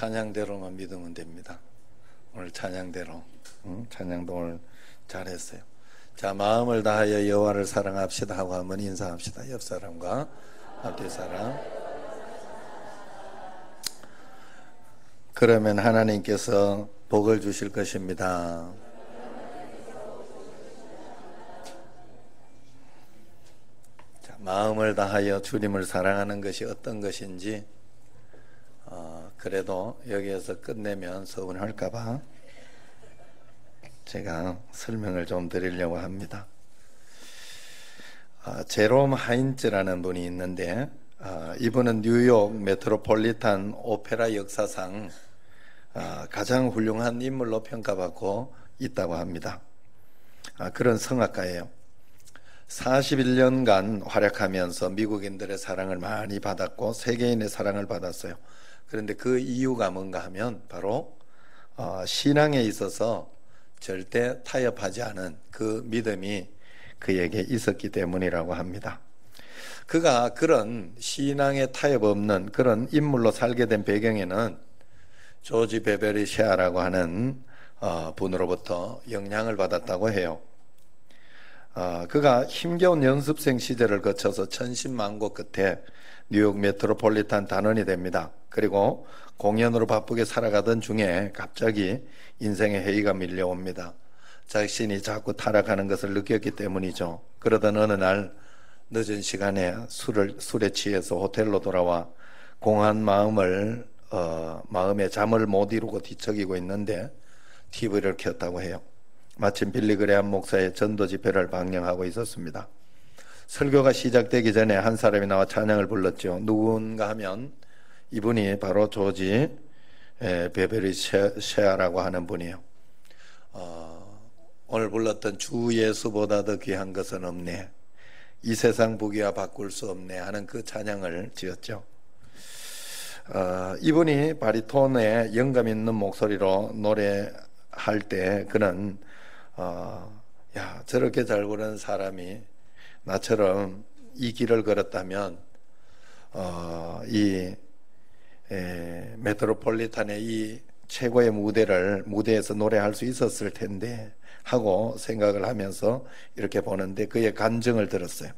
찬양대로만 믿으면 됩니다. 오늘 찬양대로. 찬양도 오늘 잘했어요. 자, 마음을 다하여 여호와를 사랑합시다 하고 한번 인사합시다. 옆 사람과 앞뒤 사람. 그러면 하나님께서 복을 주실 것입니다. 자, 마음을 다하여 주님을 사랑하는 것이 어떤 것인지 그래도 여기에서 끝내면 서운할까봐 제가 설명을 좀 드리려고 합니다. 제롬 하인츠라는 분이 있는데 이분은 뉴욕 메트로폴리탄 오페라 역사상 가장 훌륭한 인물로 평가받고 있다고 합니다. 그런 성악가예요. 41년간 활약하면서 미국인들의 사랑을 많이 받았고 세계인의 사랑을 받았어요. 그런데 그 이유가 뭔가 하면 바로 신앙에 있어서 절대 타협하지 않은 그 믿음이 그에게 있었기 때문이라고 합니다. 그가 그런 신앙에 타협 없는 그런 인물로 살게 된 배경에는 조지 베베리 셰아라고 하는 분으로부터 영향을 받았다고 해요. 그가 힘겨운 연습생 시절을 거쳐서 천신만고 끝에 뉴욕 메트로폴리탄 단원이 됩니다. 그리고 공연으로 바쁘게 살아가던 중에 갑자기 인생의 해이가 밀려옵니다. 자신이 자꾸 타락하는 것을 느꼈기 때문이죠. 그러던 어느 날 늦은 시간에 술에 취해서 호텔로 돌아와 공한 마음에 잠을 못 이루고 뒤척이고 있는데 TV를 켰다고 해요. 마침 빌리 그레함 목사의 전도 집회를 방영하고 있었습니다. 설교가 시작되기 전에 한 사람이 나와 찬양을 불렀죠. 누군가 하면 이분이 바로 조지 베베리 셰아라고 하는 분이에요. 오늘 불렀던 주 예수보다 더 귀한 것은 없네, 이 세상 부귀와 바꿀 수 없네 하는 그 찬양을 지었죠. 이분이 바리톤의 영감 있는 목소리로 노래할 때 그는 야, 저렇게 잘 부르는 사람이 나처럼 이 길을 걸었다면 이 메트로폴리탄의 이 최고의 무대에서 노래할 수 있었을 텐데 하고 생각을 하면서 이렇게 보는데 그의 간증을 들었어요.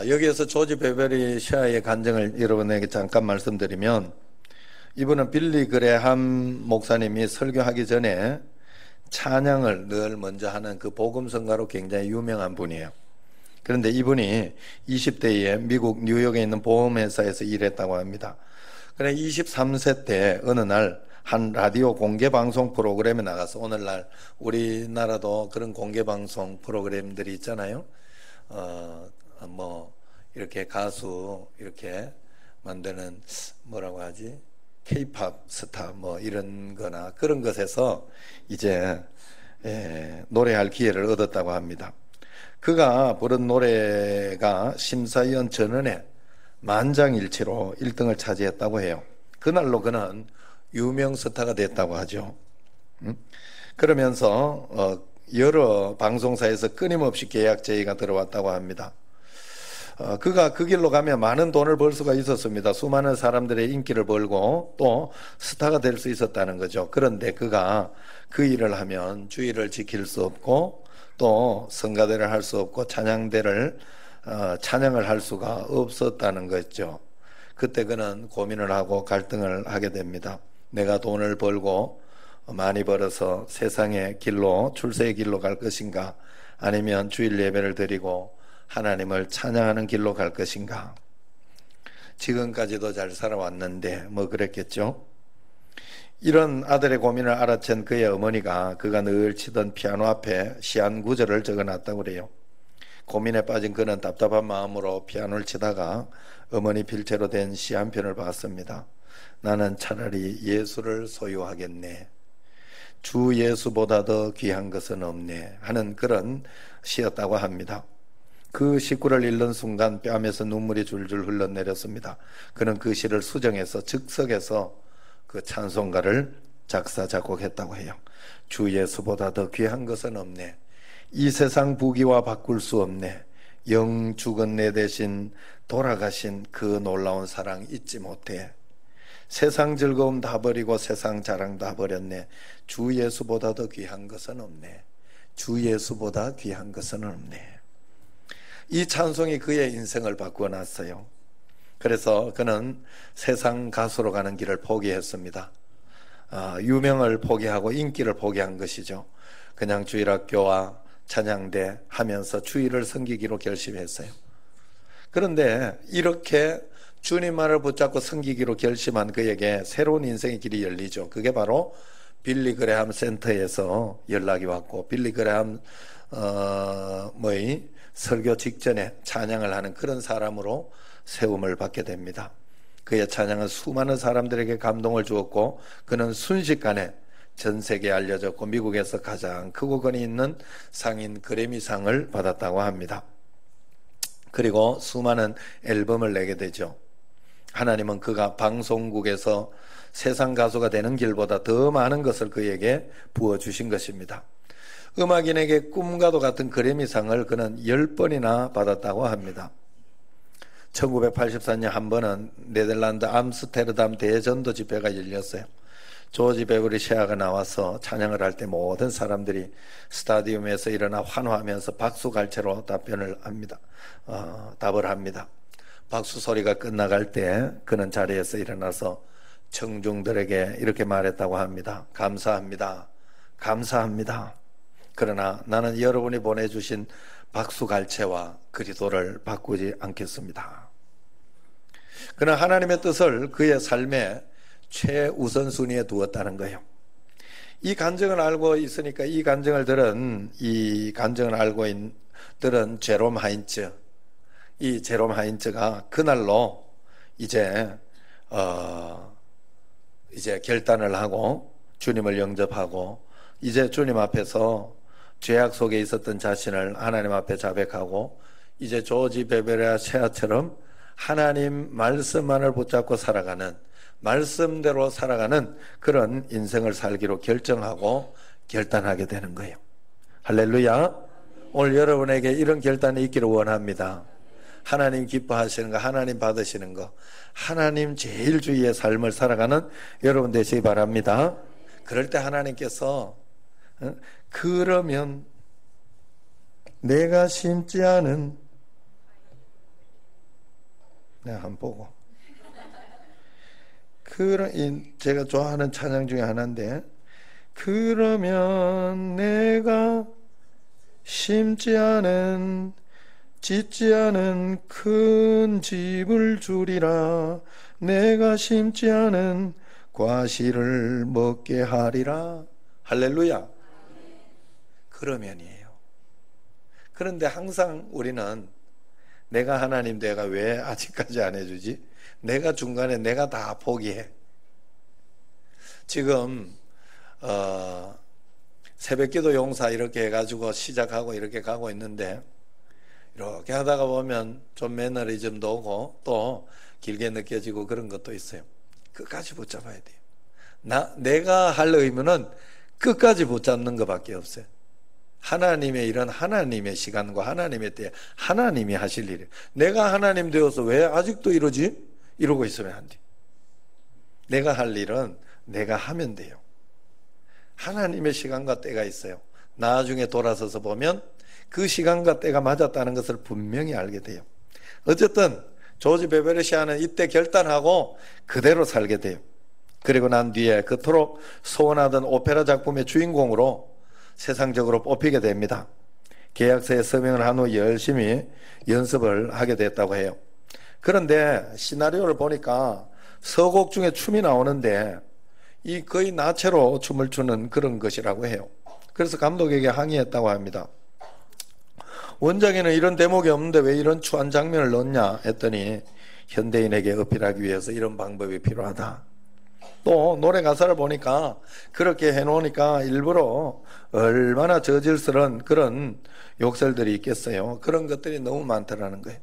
여기에서 조지 베베리 샤의 간증을 여러분에게 잠깐 말씀드리면, 이분은 빌리 그레함 목사님이 설교하기 전에 찬양을 늘 먼저 하는 그 복음성가로 굉장히 유명한 분이에요. 그런데 이분이 20대에 미국 뉴욕에 있는 보험회사에서 일했다고 합니다. 그런데 23세 때 어느 날 한 라디오 공개방송 프로그램에 나가서, 오늘날 우리나라도 그런 공개방송 프로그램들이 있잖아요. 이렇게 가수 이렇게 만드는 뭐라고 하지? K-팝 스타 이런 거나 그런 것에서 이제 노래할 기회를 얻었다고 합니다. 그가 부른 노래가 심사위원 전원의 만장일치로 1등을 차지했다고 해요. 그날로 그는 유명 스타가 됐다고 하죠. 그러면서 여러 방송사에서 끊임없이 계약 제의가 들어왔다고 합니다. 그가 그 길로 가면 많은 돈을 벌 수가 있었습니다. 수많은 사람들의 인기를 벌고 또 스타가 될 수 있었다는 거죠. 그런데 그가 그 일을 하면 주의를 지킬 수 없고 또 성가대를 할 수 없고 찬양을 할 수가 없었다는 거죠. 그때 그는 고민을 하고 갈등을 하게 됩니다. 내가 돈을 벌고 많이 벌어서 세상의 길로, 출세의 길로 갈 것인가, 아니면 주일 예배를 드리고 하나님을 찬양하는 길로 갈 것인가. 지금까지도 잘 살아왔는데 그랬겠죠. 이런 아들의 고민을 알아챈 그의 어머니가 그가 늘 치던 피아노 앞에 시한 구절을 적어놨다고 그래요. 고민에 빠진 그는 답답한 마음으로 피아노를 치다가 어머니 필체로 된 시 한 편을 봤습니다. 나는 차라리 예수를 소유하겠네, 주 예수보다 더 귀한 것은 없네 하는 그런 시였다고 합니다. 그 시구를 읽는 순간 뺨에서 눈물이 줄줄 흘러내렸습니다. 그는 그 시를 수정해서 즉석에서 그 찬송가를 작사 작곡했다고 해요. 주 예수보다 더 귀한 것은 없네, 이 세상 부귀와 바꿀 수 없네, 영 죽은 내 대신 돌아가신 그 놀라운 사랑 잊지 못해, 세상 즐거움 다 버리고 세상 자랑 다 버렸네. 주 예수보다 더 귀한 것은 없네. 주 예수보다 귀한 것은 없네. 이 찬송이 그의 인생을 바꾸어 놨어요. 그래서 그는 세상 가수로 가는 길을 포기했습니다. 유명을 포기하고 인기를 포기한 것이죠. 그냥 주일학교와 찬양대 하면서 주일을 섬기기로 결심했어요. 그런데 이렇게 주님만을 붙잡고 섬기기로 결심한 그에게 새로운 인생의 길이 열리죠. 그게 바로 빌리 그레함 센터에서 연락이 왔고, 빌리 그레함 설교 직전에 찬양을 하는 그런 사람으로 세움을 받게 됩니다. 그의 찬양은 수많은 사람들에게 감동을 주었고, 그는 순식간에 전 세계에 알려졌고 미국에서 가장 크고 권위 있는 상인 그래미상을 받았다고 합니다. 그리고 수많은 앨범을 내게 되죠. 하나님은 그가 방송국에서 세상 가수가 되는 길보다 더 많은 것을 그에게 부어주신 것입니다. 음악인에게 꿈과도 같은 그래미상을 그는 10번이나 받았다고 합니다. 1984년 한 번은 네덜란드 암스테르담 대전도 집회가 열렸어요. 조지 베브리시아가 나와서 찬양을 할 때 모든 사람들이 스타디움에서 일어나 환호하면서 박수갈채로 답을 합니다. 박수 소리가 끝나갈 때 그는 자리에서 일어나서 청중들에게 이렇게 말했다고 합니다. 감사합니다. 감사합니다. 그러나 나는 여러분이 보내주신 박수갈채와 그리도를 바꾸지 않겠습니다. 그는 하나님의 뜻을 그의 삶의 최우선순위에 두었다는 거예요. 이 간증을 알고 있으니까 이 간증을 들은 제롬 하인츠, 이 제롬 하인츠가 그날로 이제 결단을 하고 주님을 영접하고 이제 주님 앞에서 죄악 속에 있었던 자신을 하나님 앞에 자백하고 이제 조지 베베리아처럼 하나님 말씀만을 붙잡고 살아가는, 말씀대로 살아가는 그런 인생을 살기로 결정하고 결단하게 되는 거예요. 할렐루야. 오늘 여러분에게 이런 결단이 있기를 원합니다. 하나님 기뻐하시는 거, 하나님 받으시는 거, 하나님 제일 주위의 삶을 살아가는 여러분 되시기 바랍니다. 그럴 때 하나님께서 그러면 내가 심지 않은, 내가 한번 보고, 제가 좋아하는 찬양 중에 하나인데, 그러면 내가 심지 않은 짓지 않은 큰 집을 주리라. 내가 심지 않은 과실을 먹게 하리라. 할렐루야. 그러면이에요. 그런데 항상 우리는 내가 하나님 내가 왜 아직까지 안 해주지? 내가 중간에 내가 다 포기해. 지금 새벽기도 용사 이렇게 해가지고 시작하고 이렇게 가고 있는데, 이렇게 하다가 보면 좀 매너리즘도 오고 또 길게 느껴지고 그런 것도 있어요. 끝까지 붙잡아야 돼요. 내가 할 의무는 끝까지 붙잡는 것밖에 없어요. 하나님의 일은 하나님의 시간과 하나님의 때에 하나님이 하실 일이에요. 내가 하나님 되어서 왜 아직도 이러지? 이러고 있으면 안 돼요. 내가 할 일은 내가 하면 돼요. 하나님의 시간과 때가 있어요. 나중에 돌아서서 보면 그 시간과 때가 맞았다는 것을 분명히 알게 돼요. 어쨌든 조지 베베르시아는 이때 결단하고 그대로 살게 돼요. 그리고 난 뒤에 그토록 소원하던 오페라 작품의 주인공으로 세상적으로 뽑히게 됩니다. 계약서에 서명을 한 후 열심히 연습을 하게 됐다고 해요. 그런데 시나리오를 보니까 서곡 중에 춤이 나오는데 이 거의 나체로 춤을 추는 그런 것이라고 해요. 그래서 감독에게 항의했다고 합니다. 원작에는 이런 대목이 없는데 왜 이런 추한 장면을 넣냐 했더니 현대인에게 어필하기 위해서 이런 방법이 필요하다. 또 노래 가사를 보니까 그렇게 해놓으니까 일부러 얼마나 저질스러운 그런 욕설들이 있겠어요. 그런 것들이 너무 많더라는 거예요.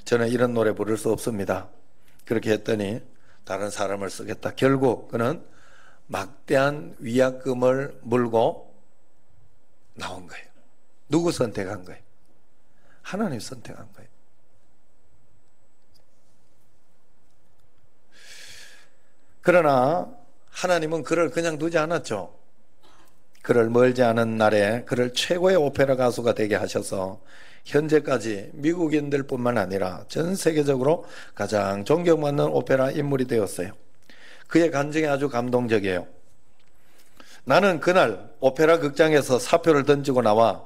저는 이런 노래 부를 수 없습니다. 그렇게 했더니 다른 사람을 쓰겠다. 결국 그는 막대한 위약금을 물고 나온 거예요. 누구 선택한 거예요? 하나님 선택한 거예요. 그러나 하나님은 그를 그냥 두지 않았죠. 그를 멀지 않은 날에 그를 최고의 오페라 가수가 되게 하셔서 현재까지 미국인들 뿐만 아니라 전 세계적으로 가장 존경받는 오페라 인물이 되었어요. 그의 간증이 아주 감동적이에요. 나는 그날 오페라 극장에서 사표를 던지고 나와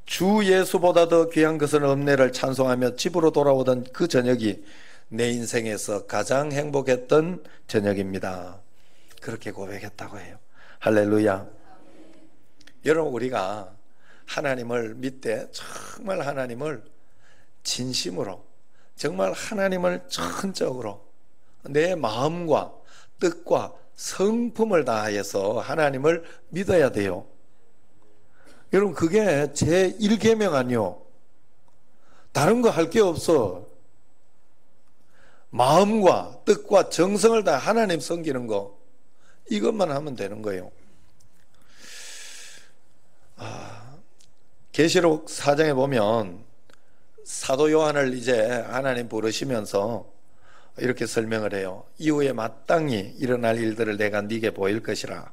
주 예수보다 더 귀한 것은 없네를 찬송하며 집으로 돌아오던 그 저녁이 내 인생에서 가장 행복했던 저녁입니다. 그렇게 고백했다고 해요. 할렐루야. 여러분, 우리가 하나님을 믿되 정말 하나님을 진심으로, 정말 하나님을 전적으로 내 마음과 뜻과 성품을 다해서 하나님을 믿어야 돼요. 여러분, 그게 제 1계명 아니요. 다른 거 할 게 없어. 마음과 뜻과 정성을 다 하나님 섬기는 거, 이것만 하면 되는 거예요. 계시록 4장에 보면 사도 요한을 이제 하나님 부르시면서 이렇게 설명을 해요. 이후에 마땅히 일어날 일들을 내가 네게 보일 것이라.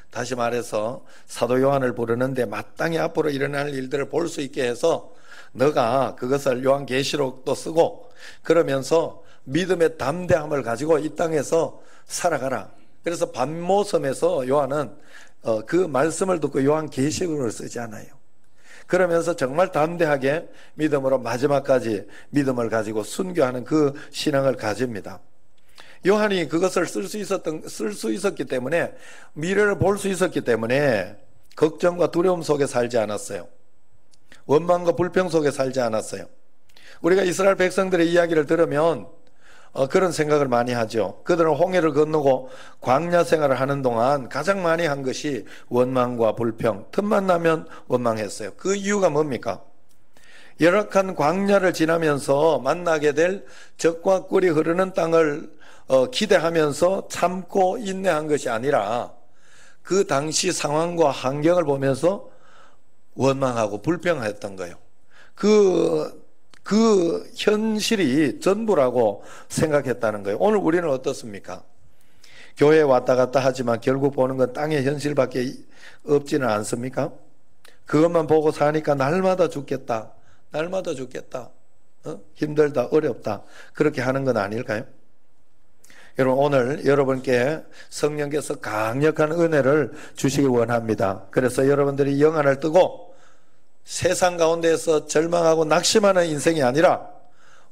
다시 말해서 사도 요한을 부르는데 마땅히 앞으로 일어날 일들을 볼 수 있게 해서 너가 그것을 요한계시록도 쓰고 그러면서 믿음의 담대함을 가지고 이 땅에서 살아가라. 그래서 반모섬에서 요한은 그 말씀을 듣고 요한계시록을 쓰지 않아요. 그러면서 정말 담대하게 믿음으로 마지막까지 믿음을 가지고 순교하는 그 신앙을 가집니다. 요한이 그것을 쓸 수 있었기 때문에, 미래를 볼 수 있었기 때문에 걱정과 두려움 속에 살지 않았어요. 원망과 불평 속에 살지 않았어요. 우리가 이스라엘 백성들의 이야기를 들으면 그런 생각을 많이 하죠. 그들은 홍해를 건너고 광야 생활을 하는 동안 가장 많이 한 것이 원망과 불평, 틈만 나면 원망했어요. 그 이유가 뭡니까? 열악한 광야를 지나면서 만나게 될 적과 꿀이 흐르는 땅을 기대하면서 참고 인내한 것이 아니라 그 당시 상황과 환경을 보면서 원망하고 불평했던 거예요. 그 현실이 전부라고 생각했다는 거예요. 오늘 우리는 어떻습니까? 교회에 왔다 갔다 하지만 결국 보는 건 땅의 현실밖에 없지는 않습니까? 그것만 보고 사니까 날마다 죽겠다. 날마다 죽겠다. 힘들다. 어렵다. 그렇게 하는 건 아닐까요? 여러분, 오늘 여러분께 성령께서 강력한 은혜를 주시기 원합니다. 그래서 여러분들이 영안을 뜨고 세상 가운데에서 절망하고 낙심하는 인생이 아니라,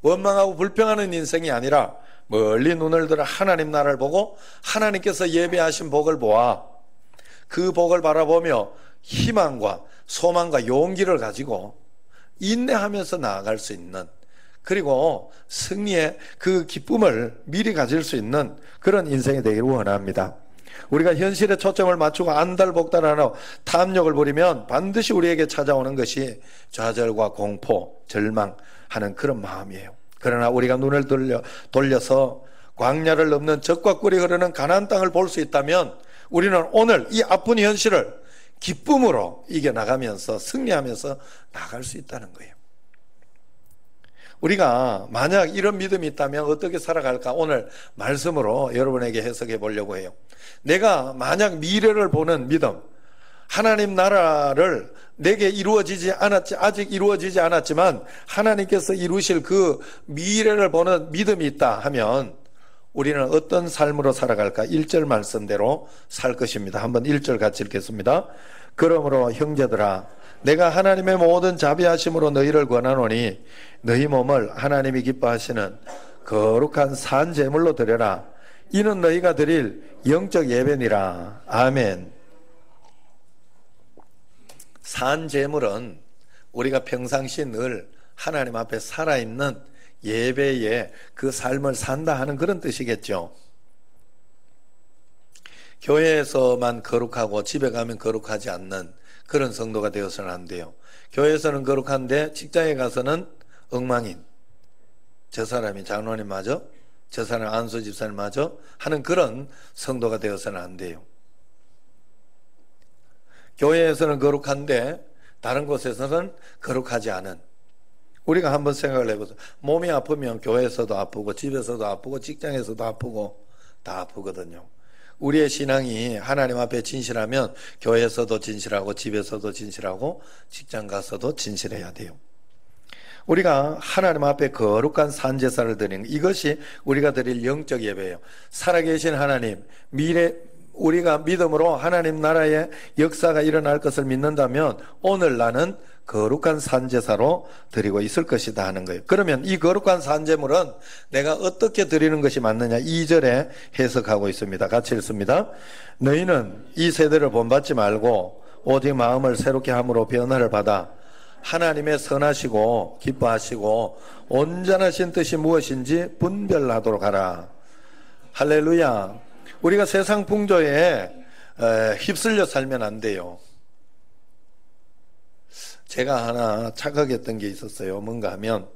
원망하고 불평하는 인생이 아니라 멀리 눈을 들어 하나님 나라를 보고 하나님께서 예배하신 복을 보아 그 복을 바라보며 희망과 소망과 용기를 가지고 인내하면서 나아갈 수 있는, 그리고 승리의 그 기쁨을 미리 가질 수 있는 그런 인생이 되기를 원합니다. 우리가 현실에 초점을 맞추고 안달복달하는 탐욕을 부리면 반드시 우리에게 찾아오는 것이 좌절과 공포, 절망하는 그런 마음이에요. 그러나 우리가 눈을 돌려서 광야를 넘는 젖과 꿀이 흐르는 가나안 땅을 볼 수 있다면 우리는 오늘 이 아픈 현실을 기쁨으로 이겨나가면서 승리하면서 나갈 수 있다는 거예요. 우리가 만약 이런 믿음이 있다면 어떻게 살아갈까? 오늘 말씀으로 여러분에게 해석해 보려고 해요. 내가 만약 미래를 보는 믿음, 하나님 나라를 내게 아직 이루어지지 않았지만 하나님께서 이루실 그 미래를 보는 믿음이 있다 하면 우리는 어떤 삶으로 살아갈까? 1절 말씀대로 살 것입니다. 한번 1절 같이 읽겠습니다. 그러므로 형제들아, 내가 하나님의 모든 자비하심으로 너희를 권하노니 너희 몸을 하나님이 기뻐하시는 거룩한 산 제물로 드려라. 이는 너희가 드릴 영적 예배니라. 아멘. 산 제물은 우리가 평상시 늘 하나님 앞에 살아있는 예배의 그 삶을 산다 하는 그런 뜻이겠죠. 교회에서만 거룩하고 집에 가면 거룩하지 않는 그런 성도가 되어서는 안 돼요. 교회에서는 거룩한데 직장에 가서는 엉망인, 저 사람이 장로님 맞아? 저 사람 안수 집사님 맞아? 하는 그런 성도가 되어서는 안 돼요. 교회에서는 거룩한데 다른 곳에서는 거룩하지 않은, 우리가 한번 생각을 해보세요. 몸이 아프면 교회에서도 아프고 집에서도 아프고 직장에서도 아프고 다 아프거든요. 우리의 신앙이 하나님 앞에 진실하면 교회에서도 진실하고 집에서도 진실하고 직장 가서도 진실해야 돼요. 우리가 하나님 앞에 거룩한 산제사를 드리는 이것이 우리가 드릴 영적 예배예요. 살아계신 하나님, 우리가 믿음으로 하나님 나라의 역사가 일어날 것을 믿는다면 오늘 나는 거룩한 산제사로 드리고 있을 것이다 하는 거예요. 그러면 이 거룩한 산제물은 내가 어떻게 드리는 것이 맞느냐 2절에 해석하고 있습니다. 같이 읽습니다. 너희는 이 세대를 본받지 말고 오직 마음을 새롭게 함으로 변화를 받아 하나님의 선하시고 기뻐하시고 온전하신 뜻이 무엇인지 분별하도록 하라. 할렐루야. 우리가 세상 풍조에 휩쓸려 살면 안 돼요. 제가 하나 착각했던 게 있었어요. 뭔가 하면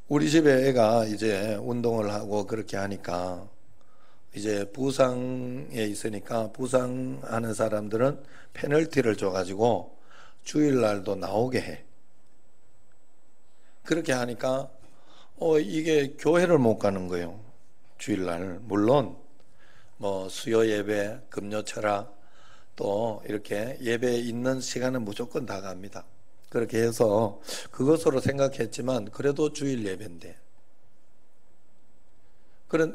우리 집에 애가 이제 운동을 하고 그렇게 하니까 이제 부상에 있으니까 부상하는 사람들은 페널티를 줘가지고 주일날도 나오게 해. 그렇게 하니까 이게 교회를 못 가는 거예요. 주일날. 물론 뭐 수요 예배, 금요 철학 또 이렇게 예배에 있는 시간은 무조건 다 갑니다. 그렇게 해서 그것으로 생각했지만 그래도 주일 예배인데.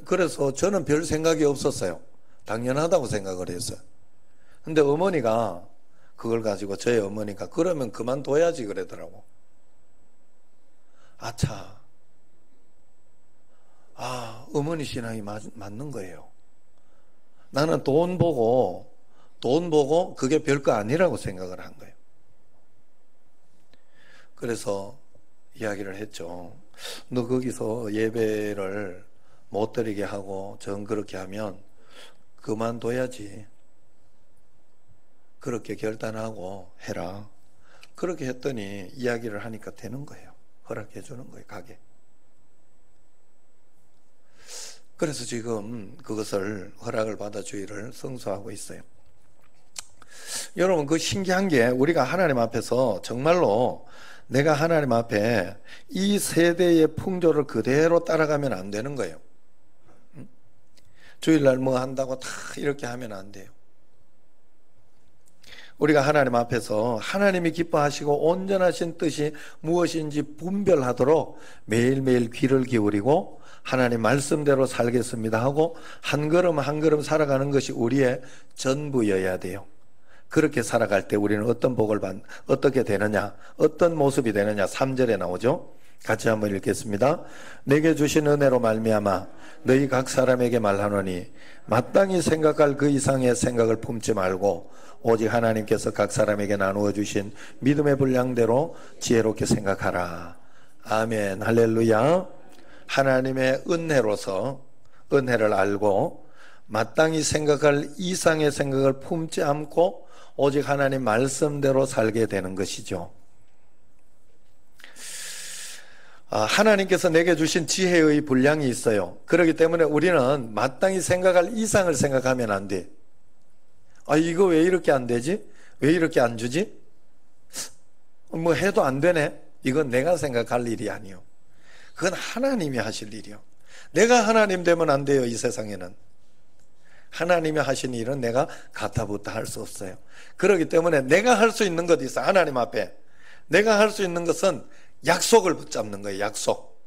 그래서 저는 별 생각이 없었어요. 당연하다고 생각을 했어요. 근데 어머니가 그걸 가지고 저희 어머니가 그러면 그만둬야지 그러더라고. 아차. 어머니 신앙이 맞는 거예요. 나는 돈 보고 그게 별거 아니라고 생각을 한 거예요. 그래서 이야기를 했죠. 너 거기서 예배를 못 드리게 하고 정 그렇게 하면 그만둬야지. 그렇게 결단하고 해라. 그렇게 했더니 이야기를 하니까 되는 거예요. 허락해 주는 거예요. 가게. 그래서 지금 그것을 허락을 받아 주의를 성수하고 있어요. 여러분, 그 신기한 게 우리가 하나님 앞에서 정말로 내가 하나님 앞에 이 세대의 풍조를 그대로 따라가면 안 되는 거예요. 주일날 뭐 한다고 다 이렇게 하면 안 돼요. 우리가 하나님 앞에서 하나님이 기뻐하시고 온전하신 뜻이 무엇인지 분별하도록 매일매일 귀를 기울이고 하나님 말씀대로 살겠습니다 하고 한 걸음 한 걸음 살아가는 것이 우리의 전부여야 돼요. 그렇게 살아갈 때 우리는 어떻게 되느냐, 어떤 모습이 되느냐 3절에 나오죠. 같이 한번 읽겠습니다. 내게 주신 은혜로 말미암아 너희 각 사람에게 말하노니 마땅히 생각할 그 이상의 생각을 품지 말고 오직 하나님께서 각 사람에게 나누어 주신 믿음의 분량대로 지혜롭게 생각하라. 아멘. 할렐루야. 하나님의 은혜로서 은혜를 알고 마땅히 생각할 이상의 생각을 품지 않고 오직 하나님 말씀대로 살게 되는 것이죠. 하나님께서 내게 주신 지혜의 분량이 있어요. 그렇기 때문에 우리는 마땅히 생각할 이상을 생각하면 안 돼. 이거 왜 이렇게 안 되지? 왜 이렇게 안 주지? 뭐 해도 안 되네? 이건 내가 생각할 일이 아니요. 그건 하나님이 하실 일이요. 내가 하나님 되면 안 돼요. 이 세상에는. 하나님이 하신 일은 내가 가타부타 할 수 없어요. 그렇기 때문에 내가 할 수 있는 것이 있어. 하나님 앞에. 내가 할 수 있는 것은 약속을 붙잡는 거예요. 약속.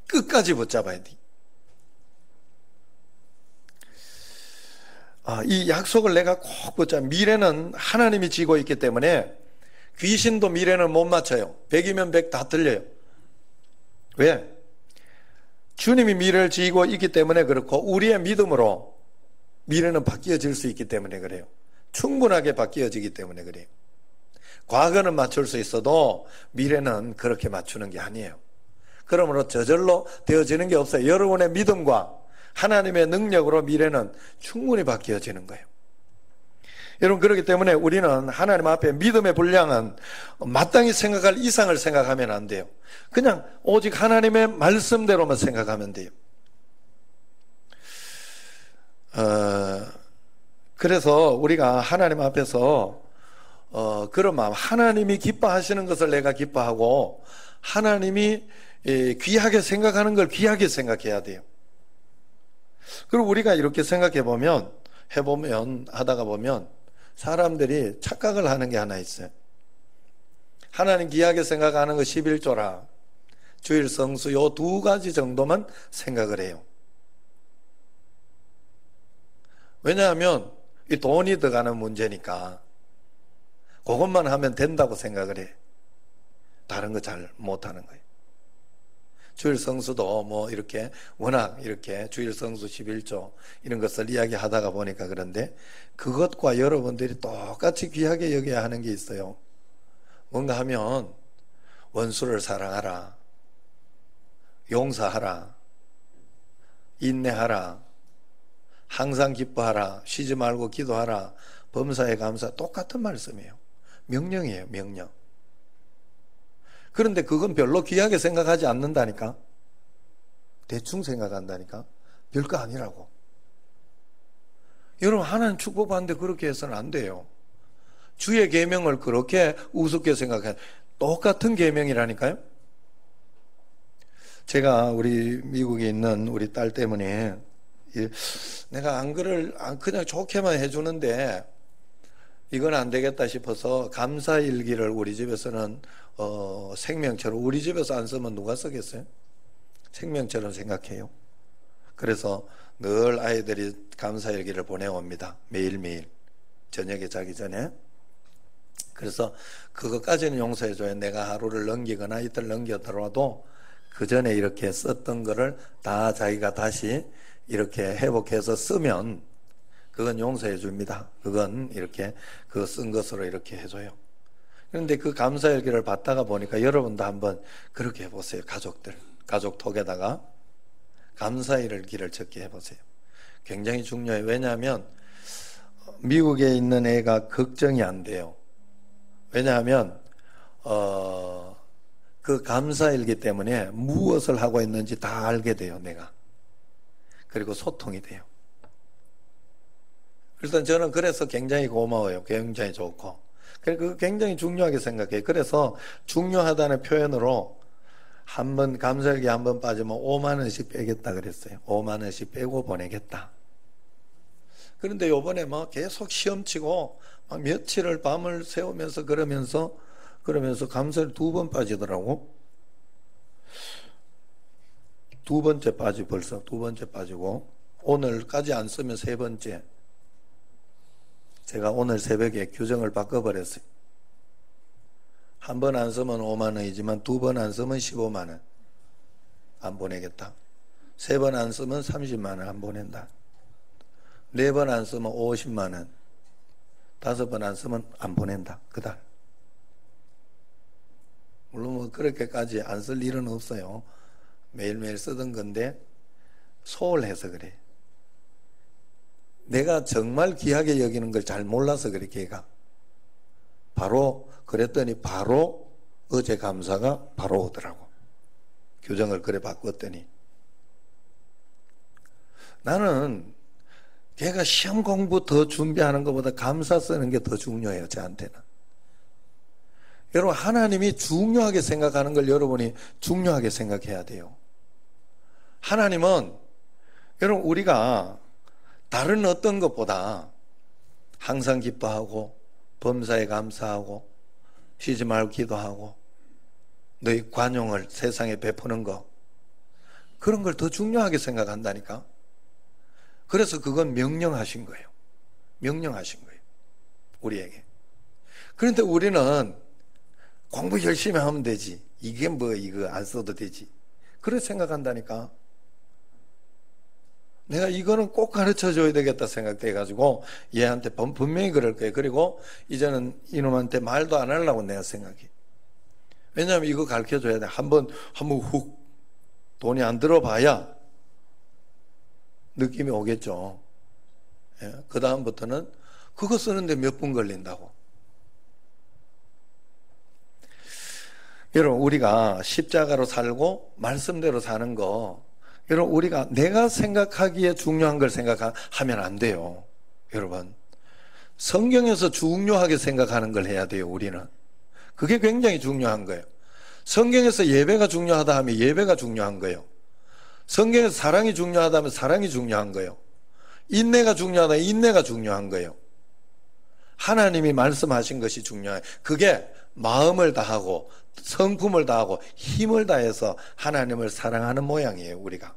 끝까지 붙잡아야 돼. 이 약속을 내가 꼭 붙잡아. 미래는 하나님이 지고 있기 때문에 귀신도 미래는 못 맞춰요. 100이면 100 다 틀려요. 왜? 주님이 미래를 지고 있기 때문에 그렇고 우리의 믿음으로 미래는 바뀌어질 수 있기 때문에 그래요. 충분하게 바뀌어지기 때문에 그래요. 과거는 맞출 수 있어도 미래는 그렇게 맞추는 게 아니에요. 그러므로 저절로 되어지는 게 없어요. 여러분의 믿음과 하나님의 능력으로 미래는 충분히 바뀌어지는 거예요. 여러분, 그렇기 때문에 우리는 하나님 앞에 믿음의 분량은 마땅히 생각할 이상을 생각하면 안 돼요. 그냥 오직 하나님의 말씀대로만 생각하면 돼요. 그래서 우리가 하나님 앞에서 그런 마음, 하나님이 기뻐하시는 것을 내가 기뻐하고 하나님이 귀하게 생각하는 걸 귀하게 생각해야 돼요. 그리고 우리가 이렇게 생각해 보면, 하다가 보면 사람들이 착각을 하는 게 하나 있어요. 하나님 귀하게 생각하는 거 11조라, 주일 성수 요 두 가지 정도만 생각을 해요. 왜냐하면 이 돈이 들어가는 문제니까 그것만 하면 된다고 생각을 해. 다른 거 잘 못하는 거예요. 주일 성수도 뭐 이렇게 워낙 이렇게 주일 성수 11조 이런 것을 이야기하다가 보니까 그런데 그것과 여러분들이 똑같이 귀하게 여겨야 하는 게 있어요. 뭔가 하면 원수를 사랑하라, 용서하라, 인내하라, 항상 기뻐하라, 쉬지 말고 기도하라, 범사에 감사, 똑같은 말씀이에요. 명령이에요, 명령. 그런데 그건 별로 귀하게 생각하지 않는다니까. 대충 생각한다니까. 별거 아니라고. 여러분, 하나님 축복받는데 그렇게 해서는 안 돼요. 주의 계명을 그렇게 우습게 생각해. 똑같은 계명이라니까요. 제가 우리 미국에 있는 우리 딸 때문에 내가 안 그냥 좋게만 해주는데 이건 안 되겠다 싶어서 감사일기를 우리 집에서는 생명처럼, 우리 집에서 안 쓰면 누가 쓰겠어요? 생명처럼 생각해요. 그래서 늘 아이들이 감사일기를 보내옵니다. 매일매일 저녁에 자기 전에. 그래서 그것까지는 용서해줘요. 내가 하루를 넘기거나 이틀 넘겨들어도 그 전에 이렇게 썼던 거를 다 자기가 다시 이렇게 회복해서 쓰면 그건 용서해 줍니다. 그건 이렇게 그 쓴 것으로 이렇게 해줘요. 그런데 그 감사일기를 받다가 보니까 여러분도 한번 그렇게 해보세요. 가족톡에다가 감사일기를 적게 해보세요. 굉장히 중요해요. 왜냐하면 미국에 있는 애가 걱정이 안 돼요. 왜냐하면 그 감사일기 때문에 무엇을 하고 있는지 다 알게 돼요. 내가. 그리고 소통이 돼요. 일단 저는 그래서 굉장히 고마워요. 굉장히 좋고. 그래서 굉장히 중요하게 생각해요. 그래서 중요하다는 표현으로 한번 감사일기 한번 빠지면 5만 원씩 빼겠다 그랬어요. 5만 원씩 빼고 보내겠다. 그런데 요번에 막 계속 시험치고 막 며칠을 밤을 새우면서 그러면서 감사일기 2번 빠지더라고. 벌써 두 번째 빠지고 오늘까지 안 쓰면 3번째. 제가 오늘 새벽에 규정을 바꿔버렸어요. 한 번 안 쓰면 5만 원이지만 2번 안 쓰면 15만 원 안 보내겠다. 3번 안 쓰면 30만 원 안 보낸다. 4번 안 쓰면 50만 원, 5번 안 쓰면 안 보낸다. 그달. 물론 뭐 그렇게까지 안 쓸 일은 없어요. 매일매일 쓰던 건데 소홀해서 그래. 내가 정말 귀하게 여기는 걸 잘 몰라서 그래. 걔가 바로 그랬더니 바로 어제 감사가 바로 오더라고. 규정을 그래 바꿨더니. 나는 걔가 시험 공부 더 준비하는 것보다 감사 쓰는 게 더 중요해요. 저한테는. 여러분, 하나님이 중요하게 생각하는 걸 여러분이 중요하게 생각해야 돼요. 하나님은 여러분, 우리가 다른 어떤 것보다 항상 기뻐하고 범사에 감사하고 쉬지 말고 기도하고 너희 관용을 세상에 베푸는 거, 그런 걸 더 중요하게 생각한다니까. 그래서 그건 명령하신 거예요. 명령하신 거예요. 우리에게. 그런데 우리는 공부 열심히 하면 되지. 이게 뭐 이거 안 써도 되지. 그렇게 생각한다니까. 내가 이거는 꼭 가르쳐줘야 되겠다 생각돼가지고 얘한테 분명히 그럴 거예요. 그리고 이제는 이놈한테 말도 안 하려고 내가 생각해. 왜냐하면 이거 가르쳐줘야 돼. 한번 훅 돈이 안 들어봐야 느낌이 오겠죠. 예? 그 다음부터는 그거 쓰는데 몇 분 걸린다고. 여러분, 우리가 십자가로 살고 말씀대로 사는 거, 여러분, 우리가 내가 생각하기에 중요한 걸 생각하면 안 돼요. 여러분, 성경에서 중요하게 생각하는 걸 해야 돼요, 우리는. 그게 굉장히 중요한 거예요. 성경에서 예배가 중요하다 하면 예배가 중요한 거예요. 성경에서 사랑이 중요하다 하면 사랑이 중요한 거예요. 인내가 중요하다 하면 인내가 중요한 거예요. 하나님이 말씀하신 것이 중요해요. 그게 마음을 다하고 성품을 다하고 힘을 다해서 하나님을 사랑하는 모양이에요, 우리가.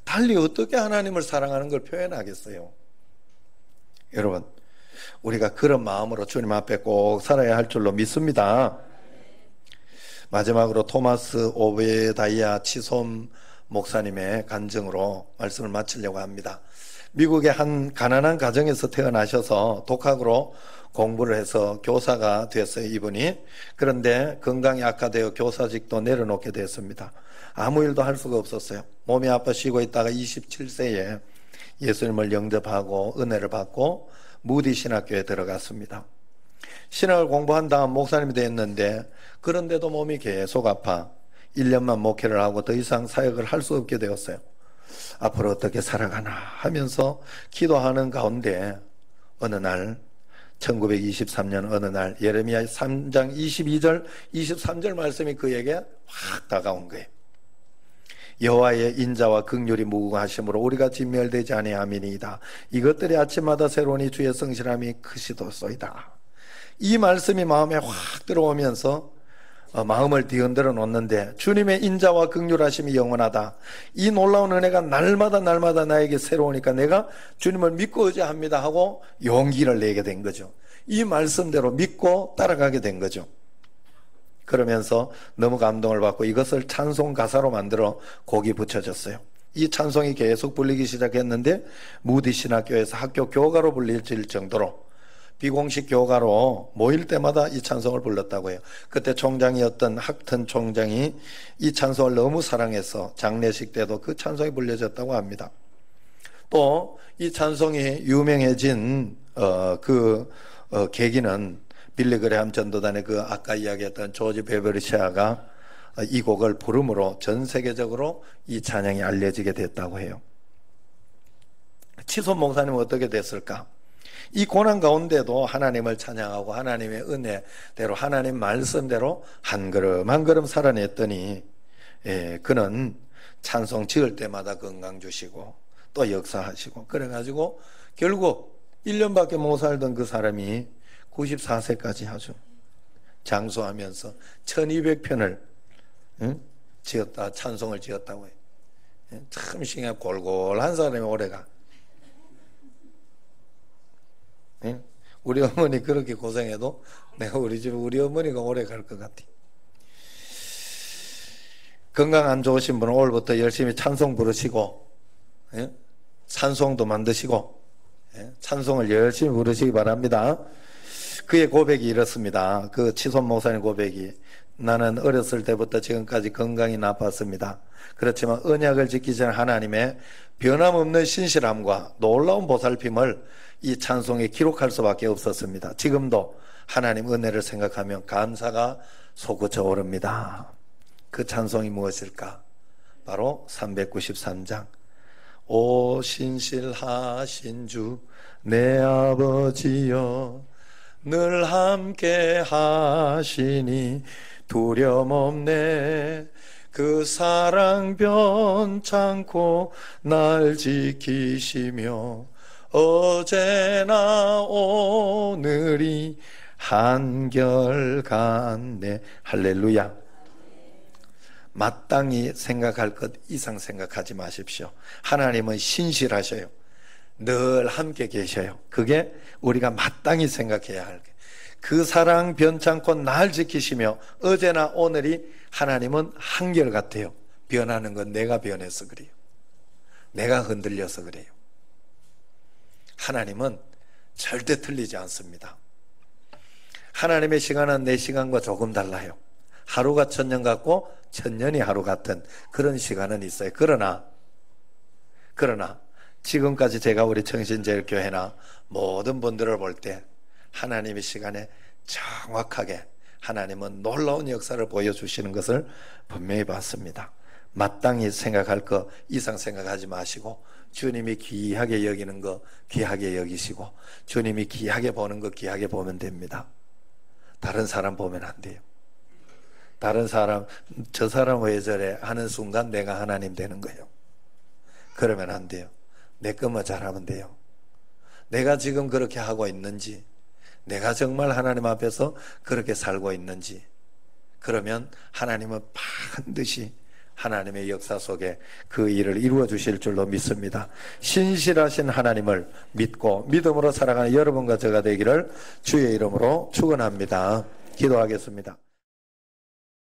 달리 어떻게 하나님을 사랑하는 걸 표현하겠어요? 여러분, 우리가 그런 마음으로 주님 앞에 꼭 살아야 할 줄로 믿습니다. 마지막으로 토마스 오베다이아 치솜 목사님의 간증으로 말씀을 마치려고 합니다. 미국의 한 가난한 가정에서 태어나셔서 독학으로 공부를 해서 교사가 됐어요, 이분이. 그런데 건강이 악화되어 교사직도 내려놓게 됐습니다. 아무 일도 할 수가 없었어요. 몸이 아파 쉬고 있다가 27세에 예수님을 영접하고 은혜를 받고 무디 신학교에 들어갔습니다. 신학을 공부한 다음 목사님이 됐는데, 그런데도 몸이 계속 아파 1년만 목회를 하고 더 이상 사역을 할 수 없게 되었어요. 앞으로 어떻게 살아가나 하면서 기도하는 가운데 어느 날 1923년 어느 날 예레미야 3장 22절 23절 말씀이 그에게 확 다가온 거예요. 여호와의 인자와 긍휼이 무궁하심으로 우리가 진멸되지 아니함이니이다. 이것들이 아침마다 새로우니 주의 성실함이 크시도소이다. 이 말씀이 마음에 확 들어오면서 마음을 뒤흔들어 놓는데, 주님의 인자와 긍휼하심이 영원하다. 이 놀라운 은혜가 날마다 나에게 새로우니까 내가 주님을 믿고 의지합니다 하고 용기를 내게 된 거죠. 이 말씀대로 믿고 따라가게 된 거죠. 그러면서 너무 감동을 받고 이것을 찬송 가사로 만들어 곡이 붙여졌어요. 이 찬송이 계속 불리기 시작했는데 무디 신학교에서 학교 교가로 불릴 정도로 비공식 교가로 모일 때마다 이 찬송을 불렀다고 해요. 그때 총장이었던 학튼 총장이 이 찬송을 너무 사랑해서 장례식 때도 그 찬송이 불려졌다고 합니다. 또 이 찬송이 유명해진 계기는 빌리 그레함 전도단의 그 아까 이야기했던 조지 베버리샤가 이 곡을 부름으로 전 세계적으로 이 찬양이 알려지게 됐다고 해요. 치솜 목사님은 어떻게 됐을까? 이 고난 가운데도 하나님을 찬양하고 하나님의 은혜대로 하나님 말씀대로 한 걸음 한 걸음 살아냈더니 그는 찬송 지을 때마다 건강 주시고 또 역사하시고 그래가지고 결국 1년밖에 못 살던 그 사람이 94세까지 아주 장수하면서 1200편을 지었다, 찬송을 지었다고 해요. 참 신기한 골골한 사람이 오래가. 우리 어머니 그렇게 고생해도 내가 우리 집에 우리 어머니가 오래 갈 것 같아. 건강 안 좋으신 분은 오늘부터 열심히 찬송 부르시고 찬송도 만드시고 찬송을 열심히 부르시기 바랍니다. 그의 고백이 이렇습니다. 그 치솜 목사님 고백이, 나는 어렸을 때부터 지금까지 건강이 나빴습니다. 그렇지만 언약을 지키시는 하나님의 변함없는 신실함과 놀라운 보살핌을 이 찬송에 기록할 수밖에 없었습니다. 지금도 하나님 은혜를 생각하면 감사가 솟구쳐 오릅니다. 그 찬송이 무엇일까? 바로 393장. 오 신실하신 주 내 아버지여, 늘 함께 하시니 두려움 없네. 그 사랑 변찮고 날 지키시며 어제나 오늘이 한결같네. 할렐루야. 마땅히 생각할 것 이상 생각하지 마십시오. 하나님은 신실하셔요. 늘 함께 계셔요. 그게 우리가 마땅히 생각해야 할 게, 그 사랑 변찮고 날 지키시며 어제나 오늘이 하나님은 한결같아요. 변하는 건 내가 변해서 그래요. 내가 흔들려서 그래요. 하나님은 절대 틀리지 않습니다. 하나님의 시간은 내 시간과 조금 달라요. 하루가 천년 같고 천년이 하루 같은 그런 시간은 있어요. 그러나 지금까지 제가 우리 청신제일교회나 모든 분들을 볼 때 하나님의 시간에 정확하게 하나님은 놀라운 역사를 보여주시는 것을 분명히 봤습니다. 마땅히 생각할 것 이상 생각하지 마시고 주님이 귀하게 여기는 거 귀하게 여기시고 주님이 귀하게 보는 거 귀하게 보면 됩니다. 다른 사람 보면 안 돼요. 다른 사람, 저 사람 왜 저래 하는 순간 내가 하나님 되는 거예요. 그러면 안 돼요. 내 것만 잘하면 돼요. 내가 지금 그렇게 하고 있는지, 내가 정말 하나님 앞에서 그렇게 살고 있는지, 그러면 하나님은 반드시 하나님의 역사 속에 그 일을 이루어 주실 줄로 믿습니다. 신실하신 하나님을 믿고 믿음으로 살아가는 여러분과 저가 되기를 주의 이름으로 축원합니다. 기도하겠습니다.